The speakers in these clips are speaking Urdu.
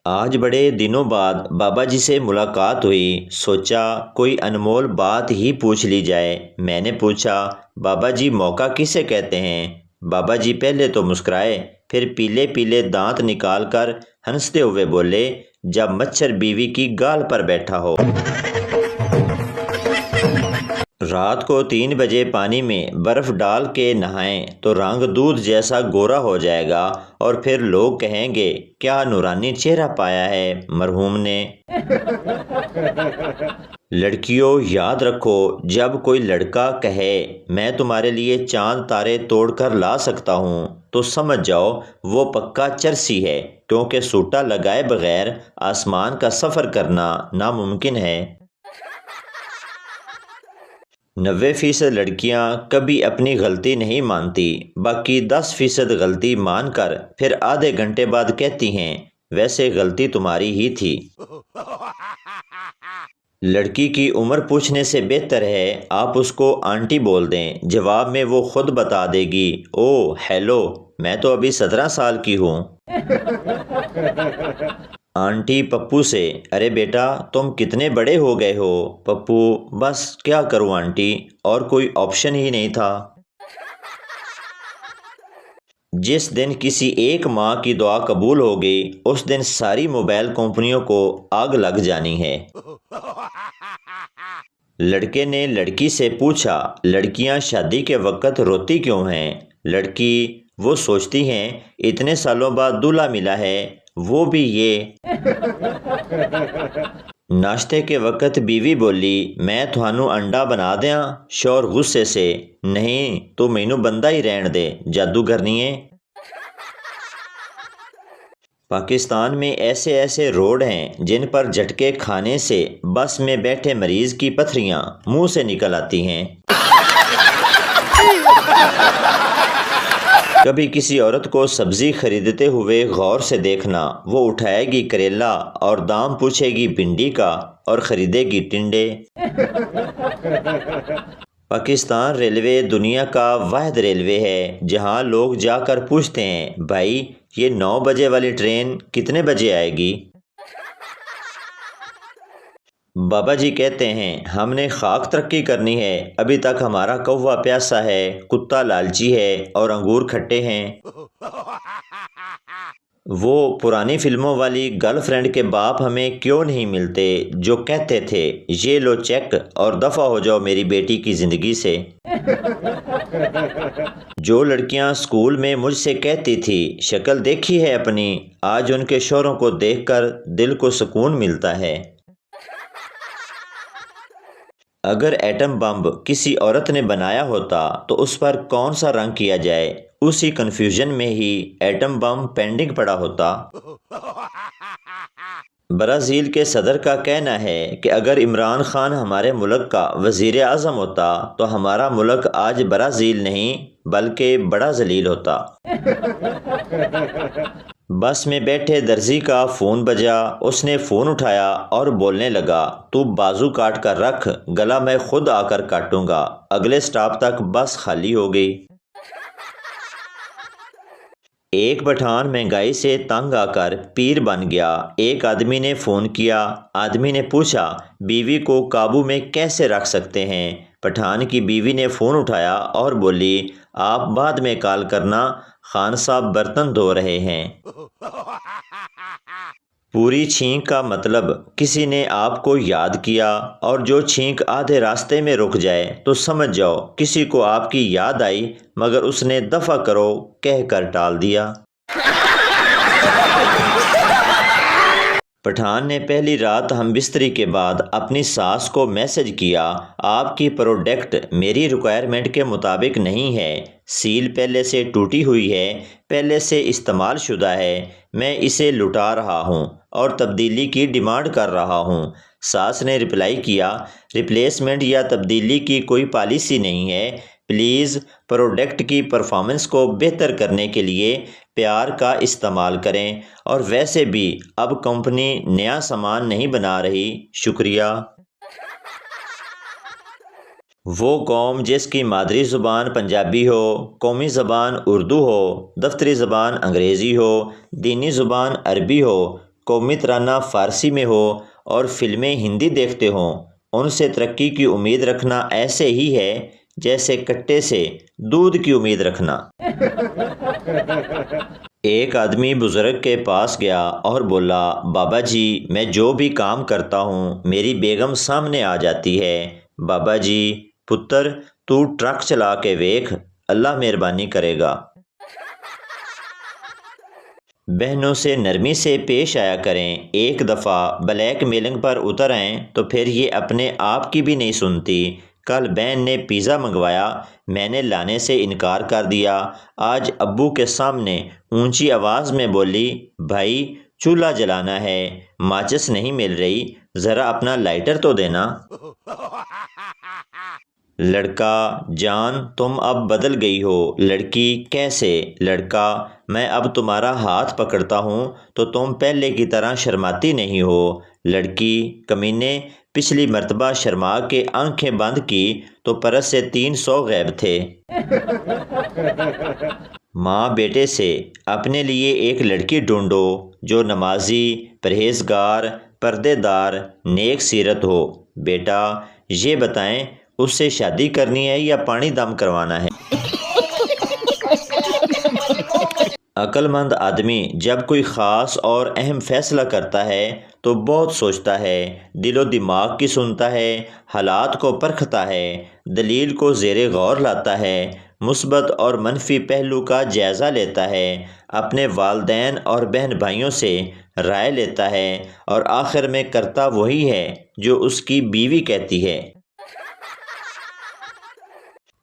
آج بڑے دنوں بعد بابا جی سے ملاقات ہوئی، سوچا کوئی انمول بات ہی پوچھ لی جائے۔ میں نے پوچھا، بابا جی موقع کسے کہتے ہیں؟ بابا جی پہلے تو مسکرائے، پھر پیلے پیلے دانت نکال کر ہنستے ہوئے بولے، جب مچھر بیوی کی گال پر بیٹھا ہو۔ رات کو 3 بجے پانی میں برف ڈال کے نہائیں تو رنگ دودھ جیسا گورا ہو جائے گا، اور پھر لوگ کہیں گے کیا نورانی چہرہ پایا ہے مرحوم نے۔ لڑکیوں یاد رکھو، جب کوئی لڑکا کہے میں تمہارے لیے چاند تارے توڑ کر لا سکتا ہوں تو سمجھ جاؤ وہ پکا چرسی ہے، کیونکہ سوٹا لگائے بغیر آسمان کا سفر کرنا ناممکن ہے۔ 90% لڑکیاں کبھی اپنی غلطی نہیں مانتی، باقی 10% غلطی مان کر پھر آدھے گھنٹے بعد کہتی ہیں ویسے غلطی تمہاری ہی تھی۔ لڑکی کی عمر پوچھنے سے بہتر ہے آپ اس کو آنٹی بول دیں، جواب میں وہ خود بتا دے گی، او ہیلو میں تو ابھی 17 سال کی ہوں۔ آنٹی پپو سے، ارے بیٹا تم کتنے بڑے ہو گئے ہو؟ پپو، بس کیا کروں آنٹی، اور کوئی آپشن ہی نہیں تھا۔ جس دن کسی ایک ماں کی دعا قبول ہو گئی اس دن ساری موبائل کمپنیوں کو آگ لگ جانی ہے۔ لڑکے نے لڑکی سے پوچھا، لڑکیاں شادی کے وقت روتی کیوں ہیں؟ لڑکی، وہ سوچتی ہیں اتنے سالوں بعد دولہا ملا ہے، وہ بھی یہ۔ ناشتے کے وقت بیوی بولی، میں تھانوں انڈا بنا دیاں؟ شوہر غصے سے، نہیں تو مینوں بندہ ہی رہن دے، جادوگر نہیں ہے۔ پاکستان میں ایسے روڈ ہیں جن پر جھٹکے کھانے سے بس میں بیٹھے مریض کی پتھریاں منہ سے نکل آتی ہیں۔ کبھی کسی عورت کو سبزی خریدتے ہوئے غور سے دیکھنا، وہ اٹھائے گی کریلا اور دام پوچھے گی بھنڈی کا اور خریدے گی ٹنڈے۔ پاکستان ریلوے دنیا کا واحد ریلوے ہے جہاں لوگ جا کر پوچھتے ہیں، بھائی یہ 9 بجے والی ٹرین کتنے بجے آئے گی؟ بابا جی کہتے ہیں ہم نے خاک ترقی کرنی ہے، ابھی تک ہمارا کوا پیاسا ہے، کتا لالچی ہے اور انگور کھٹے ہیں۔ وہ پرانی فلموں والی گرل فرینڈ کے باپ ہمیں کیوں نہیں ملتے جو کہتے تھے یہ لو چیک اور دفع ہو جاؤ میری بیٹی کی زندگی سے۔ جو لڑکیاں سکول میں مجھ سے کہتی تھی شکل دیکھی ہے اپنی، آج ان کے شوہروں کو دیکھ کر دل کو سکون ملتا ہے۔ اگر ایٹم بم کسی عورت نے بنایا ہوتا تو اس پر کون سا رنگ کیا جائے، اسی کنفیوژن میں ہی ایٹم بم پینڈنگ پڑا ہوتا۔ برازیل کے صدر کا کہنا ہے کہ اگر عمران خان ہمارے ملک کا وزیر اعظم ہوتا تو ہمارا ملک آج برازیل نہیں بلکہ بڑا ذلیل ہوتا۔ بس میں بیٹھے درزی کا فون بجا، اس نے فون اٹھایا اور بولنے لگا، تو بازو کاٹ کر رکھ، گلا میں خود آ کر کاٹوں گا۔ اگلے سٹاپ تک بس خالی ہو گئی۔ ایک پٹھان مہنگائی سے تنگ آ کر پیر بن گیا۔ ایک آدمی نے فون کیا، آدمی نے پوچھا بیوی کو قابو میں کیسے رکھ سکتے ہیں؟ پٹھان کی بیوی نے فون اٹھایا اور بولی، آپ بعد میں کال کرنا، خان صاحب برتن دھو رہے ہیں۔ پوری چھینک کا مطلب کسی نے آپ کو یاد کیا، اور جو چھینک آدھے راستے میں رک جائے تو سمجھ جاؤ کسی کو آپ کی یاد آئی مگر اس نے دفع کرو کہہ کر ٹال دیا۔ پٹھان نے پہلی رات ہم بستری کے بعد اپنی ساس کو میسج کیا، آپ کی پروڈکٹ میری ریکوائرمنٹ کے مطابق نہیں ہے، سیل پہلے سے ٹوٹی ہوئی ہے، پہلے سے استعمال شدہ ہے، میں اسے لٹا رہا ہوں اور تبدیلی کی ڈیمانڈ کر رہا ہوں۔ ساس نے رپلائی کیا، ریپلیسمنٹ یا تبدیلی کی کوئی پالیسی نہیں ہے، پلیز پروڈکٹ کی پرفارمنس کو بہتر کرنے کے لیے پیار کا استعمال کریں، اور ویسے بھی اب کمپنی نیا سامان نہیں بنا رہی، شکریہ۔ وہ قوم جس کی مادری زبان پنجابی ہو، قومی زبان اردو ہو، دفتری زبان انگریزی ہو، دینی زبان عربی ہو، قومی ترانہ فارسی میں ہو اور فلمیں ہندی دیکھتے ہوں، ان سے ترقی کی امید رکھنا ایسے ہی ہے جیسے کٹے سے دودھ کی امید رکھنا۔ ایک آدمی بزرگ کے پاس گیا اور بولا، بابا جی میں جو بھی کام کرتا ہوں میری بیگم سامنے آ جاتی ہے۔ بابا جی، پتر تو ٹرک چلا کے ویکھ، اللہ مہربانی کرے گا۔ بہنوں سے نرمی سے پیش آیا کریں، ایک دفعہ بلیک میلنگ پر اتر آئیں تو پھر یہ اپنے آپ کی بھی نہیں سنتی۔ کل بہن نے پیزا منگوایا، میں نے لانے سے انکار کر دیا۔ آج ابو کے سامنے اونچی آواز میں بولی، بھائی چولہا جلانا ہے، ماچس نہیں مل رہی، ذرا اپنا لائٹر تو دینا۔ لڑکا، جان تم اب بدل گئی ہو۔ لڑکی، کیسے؟ لڑکا، میں اب تمہارا ہاتھ پکڑتا ہوں تو تم پہلے کی طرح شرماتی نہیں ہو۔ لڑکی، کمینے، پچھلی مرتبہ شرما کے آنکھیں بند کی تو پرس سے 300 غائب تھے۔ ماں بیٹے سے، اپنے لیے ایک لڑکی ڈھونڈو جو نمازی، پرہیزگار، پردے دار، نیک سیرت ہو۔ بیٹا، یہ بتائیں اس سے شادی کرنی ہے یا پانی دم کروانا ہے؟ عقل مند آدمی جب کوئی خاص اور اہم فیصلہ کرتا ہے تو بہت سوچتا ہے، دل و دماغ کی سنتا ہے، حالات کو پرکھتا ہے، دلیل کو زیر غور لاتا ہے، مثبت اور منفی پہلو کا جائزہ لیتا ہے، اپنے والدین اور بہن بھائیوں سے رائے لیتا ہے اور آخر میں کرتا وہی ہے جو اس کی بیوی کہتی ہے۔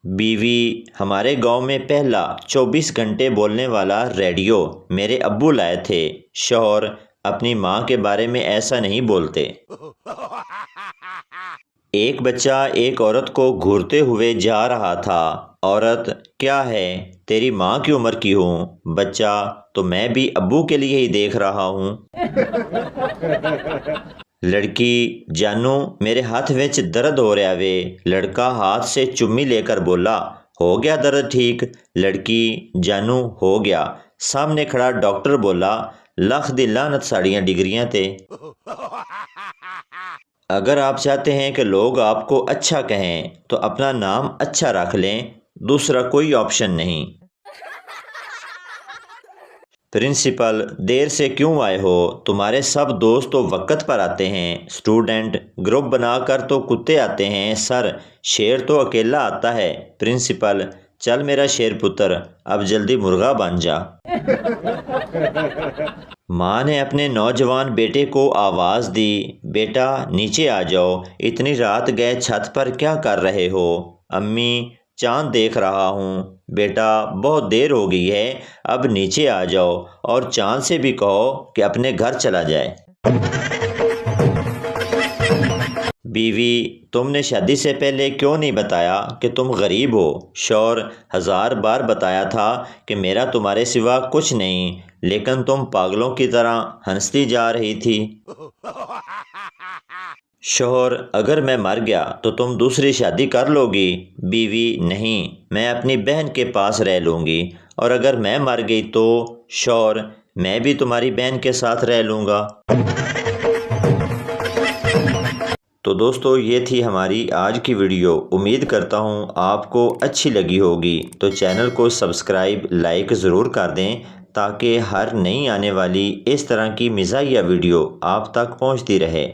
بیوی، ہمارے گاؤں میں پہلا 24 گھنٹے بولنے والا ریڈیو میرے ابو لائے تھے۔ شوہر، اپنی ماں کے بارے میں ایسا نہیں بولتے۔ ایک بچہ ایک عورت کو گھورتے ہوئے جا رہا تھا۔ عورت، کیا ہے، تیری ماں کی عمر کی ہوں۔ بچہ، تو میں بھی ابو کے لیے ہی دیکھ رہا ہوں۔ لڑکی، جانو میرے ہاتھ وچ درد ہو رہا وے۔ لڑکا ہاتھ سے چمی لے کر بولا، ہو گیا درد ٹھیک؟ لڑکی، جانو ہو گیا۔ سامنے کھڑا ڈاکٹر بولا، لکھ دی لعنت ساڑیاں ڈگریاں تے۔ اگر آپ چاہتے ہیں کہ لوگ آپ کو اچھا کہیں تو اپنا نام اچھا رکھ لیں، دوسرا کوئی آپشن نہیں۔ پرنسپل، دیر سے کیوں آئے ہو؟ تمہارے سب دوست تو وقت پر آتے ہیں۔ اسٹوڈنٹ، گروپ بنا کر تو کتے آتے ہیں سر، شیر تو اکیلا آتا ہے۔ پرنسپل، چل میرا شیر پتر، اب جلدی مرغا بن جا۔ ماں نے اپنے نوجوان بیٹے کو آواز دی، بیٹا نیچے آ جاؤ، اتنی رات گئے چھت پر کیا کر رہے ہو؟ امی، چاند دیکھ رہا ہوں۔ بیٹا، بہت دیر ہو گئی ہے، اب نیچے آ جاؤ اور چاند سے بھی کہو کہ اپنے گھر چلا جائے۔ بیوی، تم نے شادی سے پہلے کیوں نہیں بتایا کہ تم غریب ہو؟ شوہر، 1000 بار بتایا تھا کہ میرا تمہارے سوا کچھ نہیں، لیکن تم پاگلوں کی طرح ہنستی جا رہی تھی۔ شوہر، اگر میں مر گیا تو تم دوسری شادی کر لو گی؟ بیوی، نہیں، میں اپنی بہن کے پاس رہ لوں گی، اور اگر میں مر گئی تو؟ شوہر، میں بھی تمہاری بہن کے ساتھ رہ لوں گا۔ تو دوستو، یہ تھی ہماری آج کی ویڈیو۔ امید کرتا ہوں آپ کو اچھی لگی ہوگی، تو چینل کو سبسکرائب، لائک ضرور کر دیں تاکہ ہر نئی آنے والی اس طرح کی مزاحیہ ویڈیو آپ تک پہنچتی رہے۔